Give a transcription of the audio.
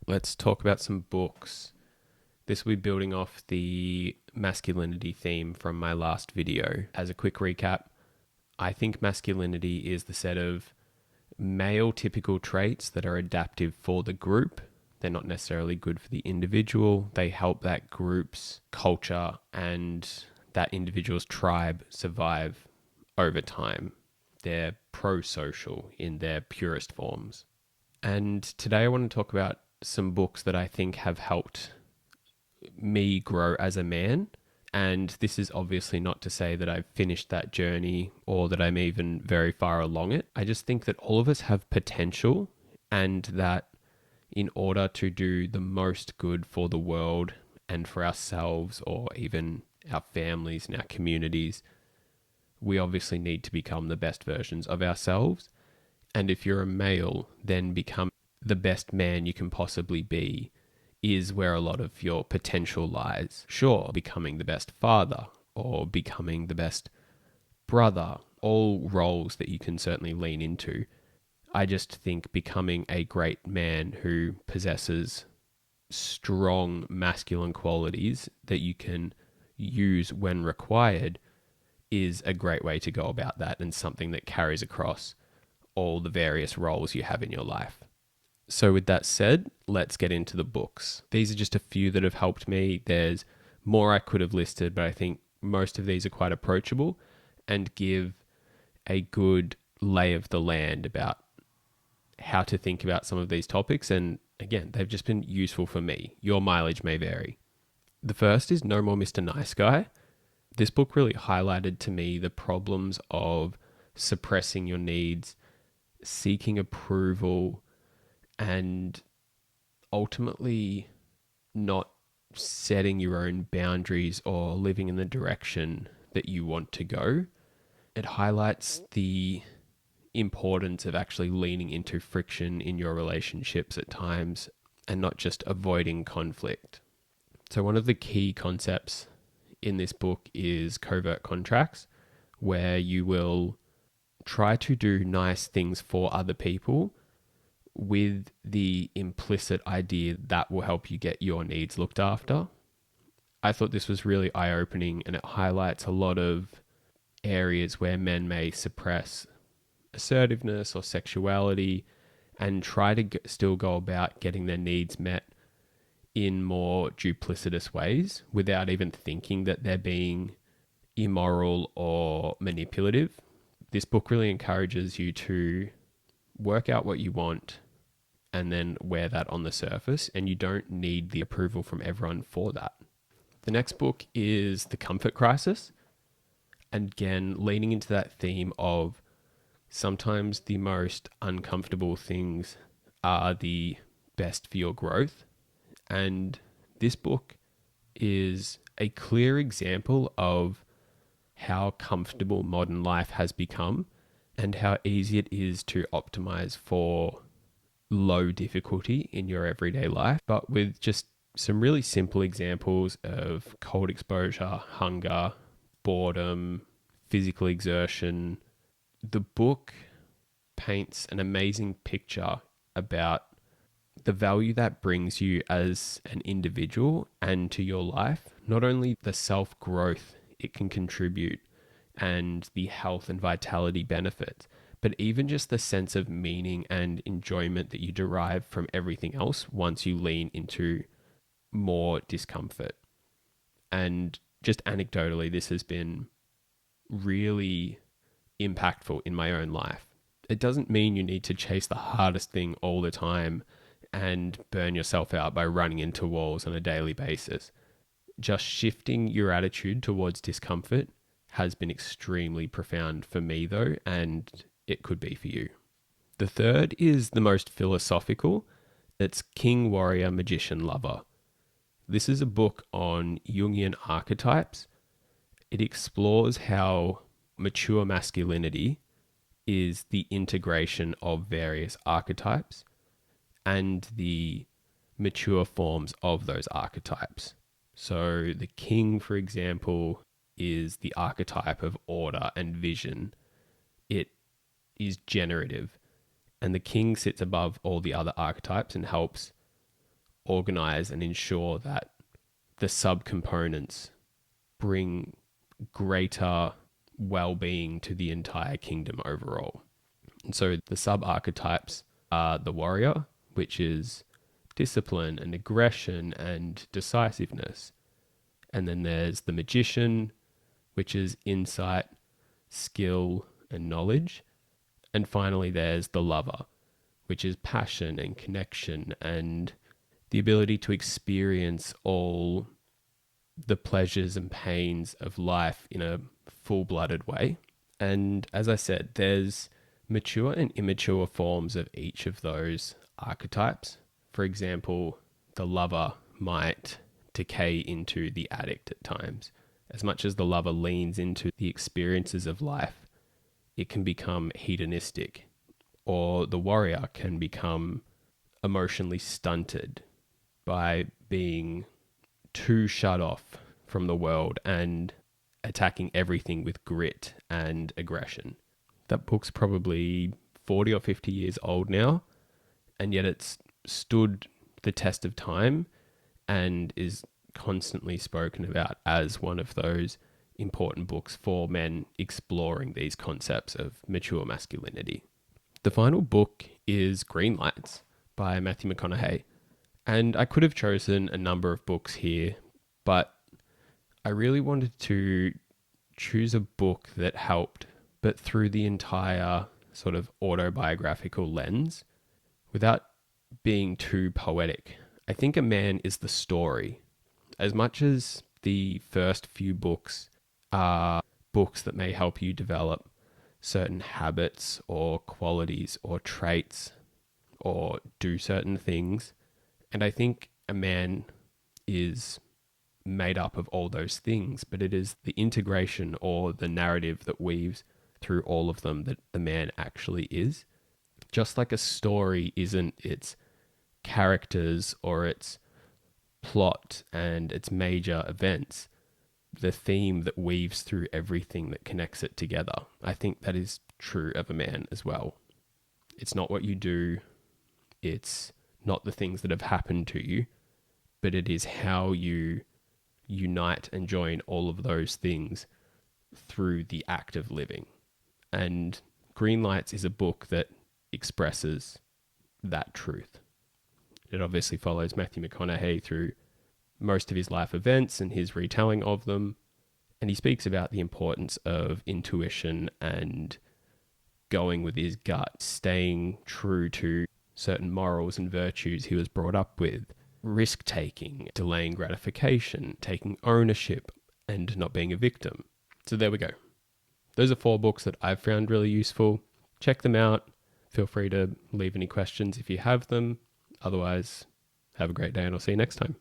let's talk about some books. This will be building off the masculinity theme from my last video. As a quick recap, I think masculinity is the set of male typical traits that are adaptive for the group. They're not necessarily good for the individual. They help that group's culture and that individual's tribe survive over time. They're pro-social in their purest forms. And today I want to talk about some books that I think have helped me grow as a man. And this is obviously not to say that I've finished that journey or that I'm even very far along it. I just think that all of us have potential, and that in order to do the most good for the world and for ourselves or even our families and our communities, we obviously need to become the best versions of ourselves. And if you're a male, then become the best man you can possibly be is where a lot of your potential lies. Sure, becoming the best father or becoming the best brother, all roles that you can certainly lean into. I just think becoming a great man who possesses strong masculine qualities that you can use when required is a great way to go about that, and something that carries across all the various roles you have in your life. So with that said, let's get into the books. These are just a few that have helped me. There's more I could have listed, but I think most of these are quite approachable and give a good lay of the land about how to think about some of these topics. And again, they've just been useful for me. Your mileage may vary. The first is No More Mr. Nice Guy. This book really highlighted to me the problems of suppressing your needs, seeking approval, and ultimately not setting your own boundaries or living in the direction that you want to go. It highlights the importance of actually leaning into friction in your relationships at times and not just avoiding conflict. So one of the key concepts in this book is covert contracts, where you will try to do nice things for other people with the implicit idea that will help you get your needs looked after. I thought this was really eye-opening, and it highlights a lot of areas where men may suppress assertiveness or sexuality and try to still go about getting their needs met in more duplicitous ways without even thinking that they're being immoral or manipulative. This book really encourages you to work out what you want and then wear that on the surface, and you don't need the approval from everyone for that. The next book is The Comfort Crisis. And again, leaning into that theme of sometimes the most uncomfortable things are the best for your growth. And this book is a clear example of how comfortable modern life has become and how easy it is to optimize for low difficulty in your everyday life, but with just some really simple examples of cold exposure, hunger, boredom, physical exertion. The book paints an amazing picture about the value that brings you as an individual and to your life, not only the self-growth it can contribute and the health and vitality benefits, but even just the sense of meaning and enjoyment that you derive from everything else once you lean into more discomfort. And just anecdotally, this has been really impactful in my own life. It doesn't mean you need to chase the hardest thing all the time and burn yourself out by running into walls on a daily basis. Just shifting your attitude towards discomfort has been extremely profound for me though, and it could be for you. The third is the most philosophical. It's King, Warrior, Magician, Lover. This is a book on Jungian archetypes. It explores how mature masculinity is the integration of various archetypes and the mature forms of those archetypes. So the king, for example, is the archetype of order and vision. It is generative, and the king sits above all the other archetypes and helps organize and ensure that the subcomponents bring greater well-being to the entire kingdom overall. And so the sub-archetypes are the warrior, which is discipline and aggression and decisiveness. And then there's the magician, which is insight, skill, and knowledge. And finally, there's the lover, which is passion and connection and the ability to experience all the pleasures and pains of life in a full-blooded way. And as I said, there's mature and immature forms of each of those archetypes. For example, the lover might decay into the addict at times. As much as the lover leans into the experiences of life, it can become hedonistic, or the warrior can become emotionally stunted by being too shut off from the world and attacking everything with grit and aggression. That book's probably 40 or 50 years old now, and yet it's stood the test of time and is constantly spoken about as one of those important books for men exploring these concepts of mature masculinity. The final book is Greenlights by Matthew McConaughey. And I could have chosen a number of books here, but I really wanted to choose a book that helped, but through the entire sort of autobiographical lens, without being too poetic. I think a man is the story. As much as the first few books are books that may help you develop certain habits or qualities or traits or do certain things, and I think a man is made up of all those things, but it is the integration or the narrative that weaves through all of them that the man actually is. Just like a story isn't its characters or its plot and its major events, the theme that weaves through everything that connects it together. I think that is true of a man as well. It's not what you do, it's not the things that have happened to you, but it is how you unite and join all of those things through the act of living. And Greenlights is a book that expresses that truth. It obviously follows Matthew McConaughey through most of his life events and his retelling of them. And he speaks about the importance of intuition and going with his gut, staying true to certain morals and virtues he was brought up with, risk-taking, delaying gratification, taking ownership, and not being a victim. So there we go. Those are 4 books that I've found really useful. Check them out. Feel free to leave any questions if you have them. Otherwise, have a great day and I'll see you next time.